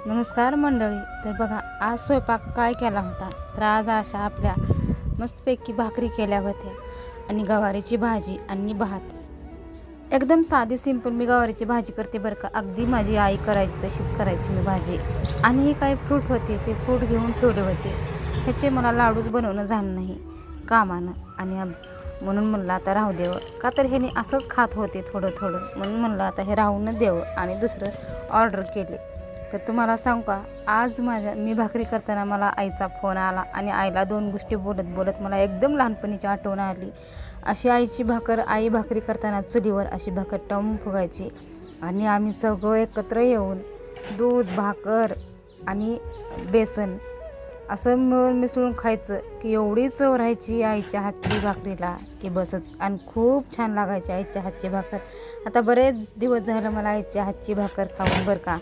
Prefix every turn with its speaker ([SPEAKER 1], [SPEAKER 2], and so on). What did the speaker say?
[SPEAKER 1] नमस्कार मंडळी. तर बघा आज स्वयंपाक काय केला होता. तर आज अशा आपल्या मस्तपैकी भाकरी केल्या होत्या आणि गवारीची भाजी आणि भात. एकदम साधी सिंपल मी गवारीची भाजी करते बरं का. अगदी माझी आई करायची तशीच करायची मी भाजी. आणि हे काही फ्रूट होते ते फ्रूट घेऊन ठेवले होते. ह्याचे मला लाडूच बनवणं झालं नाही कामानं आणि म्हणून म्हणलं आता राहू देवं. का तर ह्याने असंच खात होते थोडं थोडं, म्हणून म्हणलं आता हे राहून देवं आणि दुसरं ऑर्डर केले. तर तुम्हाला सांगू का, आज मी भाकरी करताना मला आईचा फोन आला आणि आईला दोन गोष्टी बोलत बोलत मला एकदम लहानपणीची आठवण आली. अशी आईची आई भाकरी करताना चुलीवर अशी भाकर टम फुगायची आणि आम्ही चौघं एकत्र येऊन दूध भाकर आणि बेसन असं मिळून मिसळून खायचं की एवढी चव राहायची आईच्या हातची भाकरीला की बसच. आणि खूप छान लागायची आईच्या हातची भाकर. आता बरेच दिवस झालं मला आईच्या हातची भाकर खाऊन बरं का.